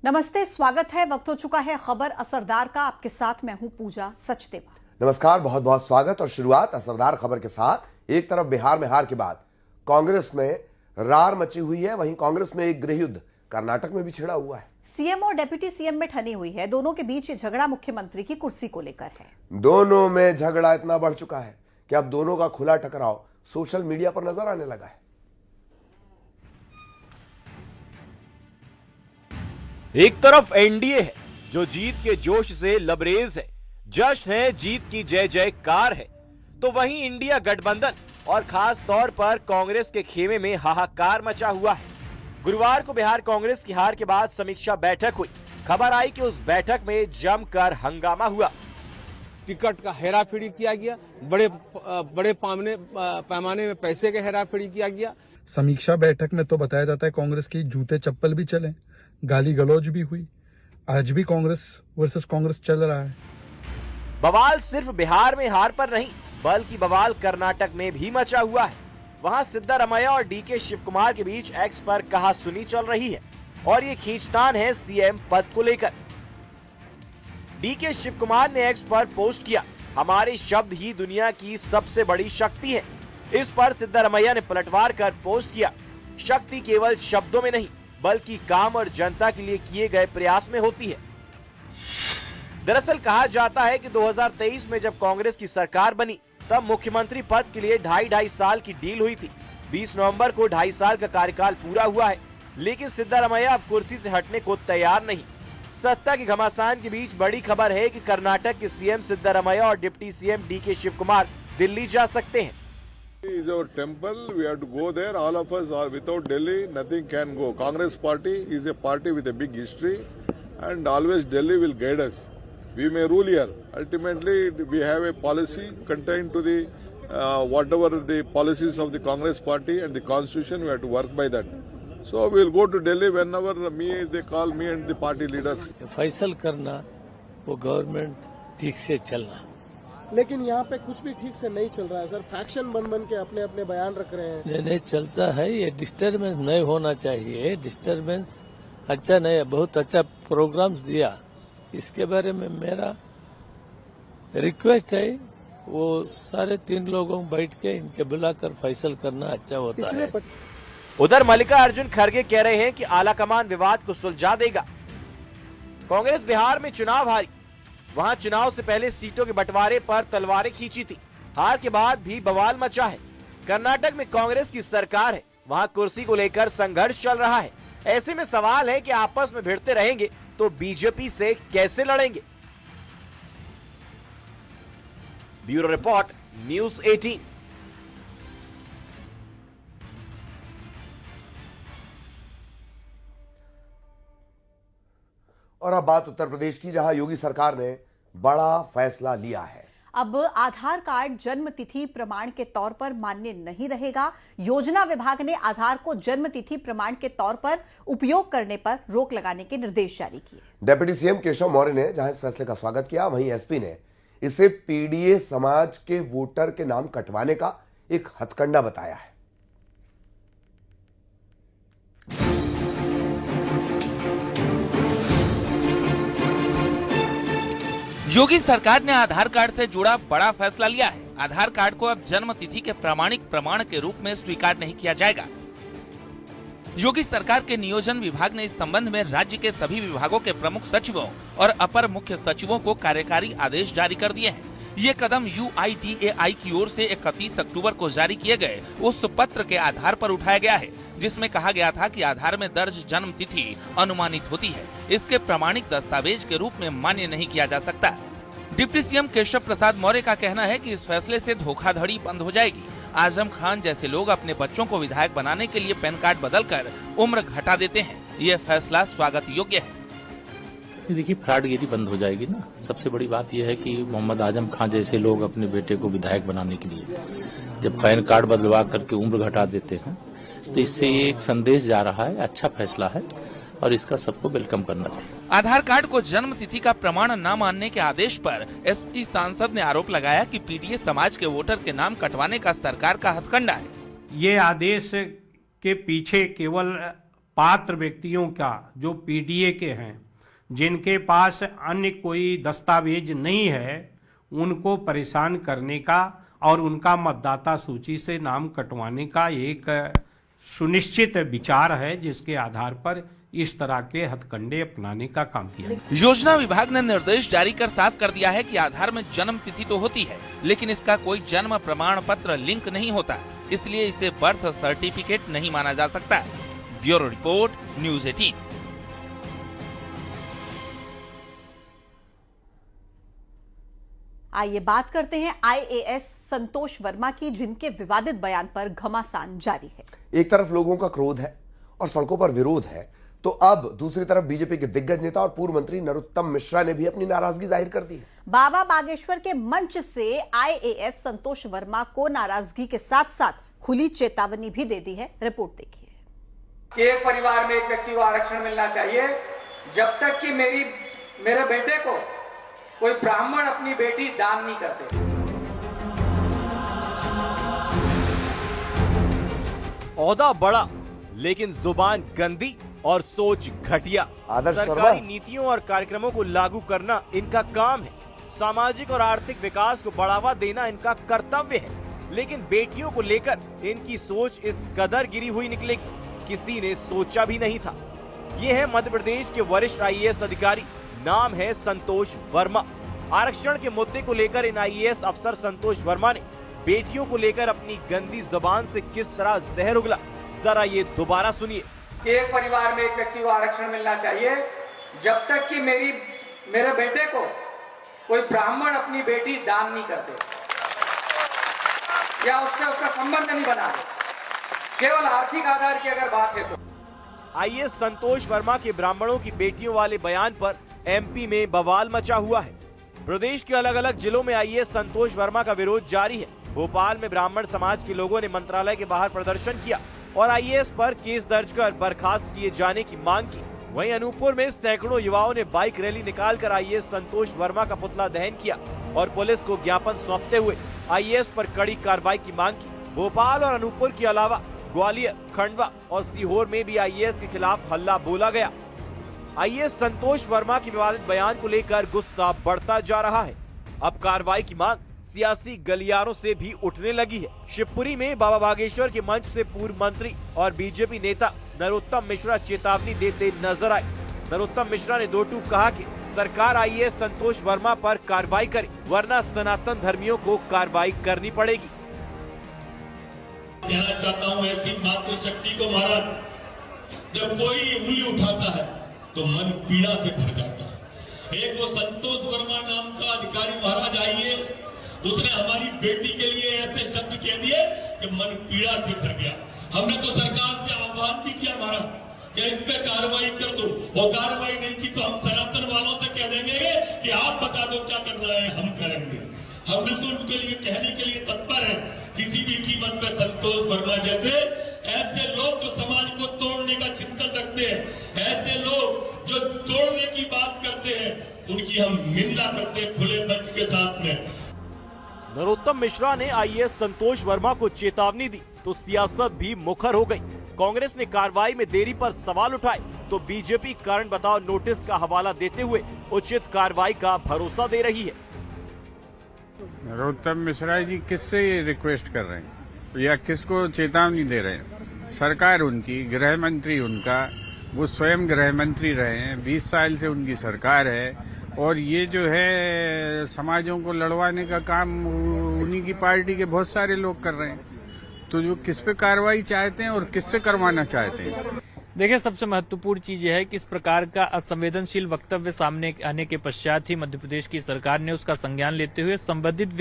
नमस्ते, स्वागत है। वक्त हो चुका है खबर असरदार का। आपके साथ मैं हूं पूजा सचदेवा। नमस्कार, बहुत बहुत स्वागत। और शुरुआत असरदार खबर के साथ। एक तरफ बिहार में हार के बाद कांग्रेस में रार मची हुई है, वहीं कांग्रेस में एक गृह युद्ध कर्नाटक में भी छिड़ा हुआ है। सीएम और डिप्टी सीएम में ठनी हुई है। दोनों के बीच ये झगड़ा मुख्यमंत्री की कुर्सी को लेकर है। दोनों में झगड़ा इतना बढ़ चुका है कि अब दोनों का खुला टकराव सोशल मीडिया पर नजर आने लगा है। एक तरफ एनडीए है जो जीत के जोश से लबरेज है, जश्न है, जीत की जय जयकार है, तो वहीं इंडिया गठबंधन और खास तौर पर कांग्रेस के खेमे में हाहाकार मचा हुआ है। गुरुवार को बिहार कांग्रेस की हार के बाद समीक्षा बैठक हुई। खबर आई कि उस बैठक में जमकर हंगामा हुआ। टिकट का हेराफेरी किया गया, बड़े पैमाने में पैसे का हेराफेरी किया गया। समीक्षा बैठक में तो बताया जाता है कांग्रेस की जूते चप्पल भी चले, गाली गलौज भी हुई। आज भी कांग्रेस वर्सेस कांग्रेस चल रहा है। बवाल सिर्फ बिहार में हार पर नहीं, बल्कि बवाल कर्नाटक में भी मचा हुआ है। वहां सिद्धारमैया और डीके शिव कुमार के बीच एक्स पर कहासुनी चल रही है और ये खींचतान है सीएम पद को लेकर। डीके शिव कुमार ने एक्स पर पोस्ट किया, हमारे शब्द ही दुनिया की सबसे बड़ी शक्ति है। इस पर सिद्धारमैया ने पलटवार कर पोस्ट किया, शक्ति केवल शब्दों में नहीं बल्कि काम और जनता के लिए किए गए प्रयास में होती है। दरअसल कहा जाता है कि 2023 में जब कांग्रेस की सरकार बनी तब मुख्यमंत्री पद के लिए 2.5 साल की डील हुई थी। 20 नवंबर को 2.5 साल का कार्यकाल पूरा हुआ है, लेकिन सिद्धारमैया अब कुर्सी से हटने को तैयार नहीं। सत्ता के घमासान के बीच बड़ी खबर है कि कर्नाटक के सीएम सिद्धारमैया और deputy CM DK Shivakumar Delhi जा सकते हैं। is our temple. We have to go there. All of us are without Delhi. Nothing can go. Congress party is a party with a big history, and always Delhi will guide us. We may rule here. Ultimately, we have a policy contained to the whatever the policies of the Congress party and the constitution. We have to work by that. So we will go to Delhi whenever they call me and the party leaders. Faisal करना, वो government ठीक से चलना। लेकिन यहाँ पे कुछ भी ठीक से नहीं चल रहा है सर। फैक्शन बन के अपने अपने बयान रख रहे हैं। नहीं चलता है, ये डिस्टर्बेंस नहीं होना चाहिए। डिस्टर्बेंस अच्छा नहीं है। बहुत अच्छा प्रोग्राम्स दिया, इसके बारे में मेरा रिक्वेस्ट है वो सारे 3 लोगों बैठ के इनके बुलाकर फैसल करना अच्छा होता है। उधर मल्लिकार्जुन खड़गे कह रहे हैं कि आलाकमान विवाद को सुलझा देगा। कांग्रेस बिहार में चुनाव हारी, वहां चुनाव से पहले सीटों के बंटवारे पर तलवारें खींची थी। हार के बाद भी बवाल मचा है। कर्नाटक में कांग्रेस की सरकार है, वहां कुर्सी को लेकर संघर्ष चल रहा है। ऐसे में सवाल है कि आपस में भिड़ते रहेंगे तो बीजेपी से कैसे लड़ेंगे। Bureau report, news 18। और अब बात उत्तर प्रदेश की, जहां योगी सरकार ने बड़ा फैसला लिया है। अब आधार कार्ड जन्म तिथि प्रमाण के तौर पर मान्य नहीं रहेगा। योजना विभाग ने आधार को जन्म तिथि प्रमाण के तौर पर उपयोग करने पर रोक लगाने के निर्देश जारी किए। डिप्टी सीएम केशव मौर्य ने जहां इस फैसले का स्वागत किया, वहीं एसपी ने इसे पीडीए समाज के वोटर के नाम कटवाने का एक हथकंडा बताया है। योगी सरकार ने आधार कार्ड से जुड़ा बड़ा फैसला लिया है। आधार कार्ड को अब जन्म तिथि के प्रामाणिक प्रमाण के रूप में स्वीकार नहीं किया जाएगा। योगी सरकार के नियोजन विभाग ने इस संबंध में राज्य के सभी विभागों के प्रमुख सचिवों और अपर मुख्य सचिवों को कार्यकारी आदेश जारी कर दिए हैं। ये कदम UIDAI की ओर से 31 अक्टूबर को जारी किए गए उस पत्र के आधार पर उठाया गया है, जिसमें कहा गया था कि आधार में दर्ज जन्म तिथि अनुमानित होती है, इसके प्रामाणिक दस्तावेज के रूप में मान्य नहीं किया जा सकता। डिप्टी सीएम केशव प्रसाद मौर्य का कहना है कि इस फैसले से धोखाधड़ी बंद हो जाएगी। आजम खान जैसे लोग अपने बच्चों को विधायक बनाने के लिए पैन कार्ड बदलकर उम्र घटा देते हैं। ये फैसला स्वागत योग्य है। देखिए, फ्रॉडगिरी बंद हो जाएगी ना। सबसे बड़ी बात यह है कि मोहम्मद आजम खान जैसे लोग अपने बेटे को विधायक बनाने के लिए जब पैन कार्ड बदलवा करके उम्र घटा देते हैं, तो इससे ये एक संदेश जा रहा है। अच्छा फैसला है और इसका सबको वेलकम करना चाहिए। आधार कार्ड को जन्म तिथि का प्रमाण न मानने के आदेश पर एसपी सांसद ने आरोप लगाया कि पीडीए समाज के वोटर के नाम कटवाने का सरकार का हथकंडा है। ये आदेश के पीछे केवल पात्र व्यक्तियों का जो पीडीए के हैं, जिनके पास अन्य कोई दस्तावेज नहीं है, उनको परेशान करने का और उनका मतदाता सूची से नाम कटवाने का एक सुनिश्चित विचार है, जिसके आधार पर इस तरह के हथकंडे अपनाने का काम किया। योजना विभाग ने निर्देश जारी कर साफ कर दिया है कि आधार में जन्म तिथि तो होती है, लेकिन इसका कोई जन्म प्रमाण पत्र लिंक नहीं होता, इसलिए इसे बर्थ सर्टिफिकेट नहीं माना जा सकता। Bureau report, news 18। आइए बात करते हैं आईएएस संतोष वर्मा की, जिनके विवादित बयान पर घमासान जारी है। एक तरफ लोगों का क्रोध है और सड़कों पर विरोध है, तो अब दूसरी तरफ बीजेपी के दिग्गज नेता और पूर्व मंत्री नरोत्तम मिश्रा ने भी अपनी नाराजगी जाहिर कर दी है। बाबा बागेश्वर के मंच से आईएएस संतोष वर्मा को नाराजगी के साथ साथ खुली चेतावनी भी दे दी है। रिपोर्ट देखिए। एक परिवार में एक व्यक्ति को आरक्षण मिलना चाहिए जब तक कि मेरे बेटे को कोई ब्राह्मण अपनी बेटी दान नहीं करते। ओहदा बड़ा लेकिन जुबान गंदी और सोच घटिया। सरकारी नीतियों और कार्यक्रमों को लागू करना इनका काम है, सामाजिक और आर्थिक विकास को बढ़ावा देना इनका कर्तव्य है, लेकिन बेटियों को लेकर इनकी सोच इस कदर गिरी हुई निकलेगी, किसी ने सोचा भी नहीं था। ये है मध्य प्रदेश के वरिष्ठ आईएएस अधिकारी, नाम है संतोष वर्मा। आरक्षण के मुद्दे को लेकर इन आईएएस अफसर संतोष वर्मा ने बेटियों को लेकर अपनी गंदी जुबान से किस तरह जहर उगला, जरा ये दोबारा सुनिए। एक परिवार में एक व्यक्ति को आरक्षण मिलना चाहिए जब तक कि मेरे बेटे को कोई ब्राह्मण अपनी बेटी दान नहीं करते या उससे उसका संबंध नहीं बना दे। केवल आर्थिक आधार की अगर बात है तो। आईएएस संतोष वर्मा के ब्राह्मणों की बेटियों वाले बयान पर एमपी में बवाल मचा हुआ है। प्रदेश के अलग अलग जिलों में आईएएस संतोष वर्मा का विरोध जारी है। भोपाल में ब्राह्मण समाज के लोगों ने मंत्रालय के बाहर प्रदर्शन किया और आईएएस पर केस दर्ज कर बर्खास्त किए जाने की मांग की। वहीं अनूपपुर में सैकड़ों युवाओं ने बाइक रैली निकालकर आईएएस संतोष वर्मा का पुतला दहन किया और पुलिस को ज्ञापन सौंपते हुए आईएएस पर कड़ी कार्रवाई की मांग की। भोपाल और अनूपपुर के अलावा ग्वालियर, खंडवा और सीहोर में भी आईएएस के खिलाफ हल्ला बोला गया। आईएएस संतोष वर्मा के विवादित बयान को लेकर गुस्सा बढ़ता जा रहा है। अब कार्रवाई की मांग सियासी गलियारों से भी उठने लगी है। शिवपुरी में बाबा बागेश्वर के मंच से पूर्व मंत्री और बीजेपी नेता नरोत्तम मिश्रा चेतावनी देते नजर आए। नरोत्तम मिश्रा ने दो टूक कहा कि सरकार आईएएस संतोष वर्मा पर कार्रवाई करे, वरना सनातन धर्मियों को कार्रवाई करनी पड़ेगी। कहना चाहता हूँ ऐसी मातृशक्ति को महाराज, जब कोई उंगली उठाता है तो मन पीड़ा से भर जाता है। एक वो संतोष वर्मा नाम का अधिकारी महाराज आईएएस, उसने हमारी बेटी के लिए ऐसे शब्द कह दिए कि मन पीड़ा से भर गया। हमने तो सरकार से आह्वान भी किया महाराज कि इस पे कार्रवाई कर दो, वो कार्रवाई नहीं की तो हम सनातन वालों से कह देंगे कि आप बता दो क्या करना है, हम करेंगे। हम बिल्कुल उनके लिए कहने के लिए तत्पर हैं, किसी भी कीमत पे संतोष वर्मा जैसे ऐसे लोग जो समाज को तोड़ने का चिंतन रखते हैं, ऐसे लोग जो तोड़ने की बात करते हैं, उनकी हम निंदा करते हैं खुले मंच के साथ में। नरोत्तम मिश्रा ने आईएएस संतोष वर्मा को चेतावनी दी तो सियासत भी मुखर हो गई। कांग्रेस ने कार्रवाई में देरी पर सवाल उठाए तो बीजेपी कारण बताओ नोटिस का हवाला देते हुए उचित कार्रवाई का भरोसा दे रही है। नरोत्तम मिश्रा जी किससे ये रिक्वेस्ट कर रहे हैं या किसको चेतावनी दे रहे हैं? सरकार उनकी, गृह मंत्री उनका, वो स्वयं गृह मंत्री रहे हैं, 20 साल से उनकी सरकार है और ये जो है समाजों को लड़वाने का काम उन्हीं की पार्टी के बहुत सारे लोग कर रहे हैं। तो जो किस पे कार्रवाई चाहते हैं और किससे करवाना चाहते हैं? देखिए, सबसे महत्वपूर्ण चीज यह है कि इस प्रकार का असंवेदनशील वक्तव्य सामने आने के पश्चात ही मध्य प्रदेश की सरकार ने उसका संज्ञान लेते हुए संबंधित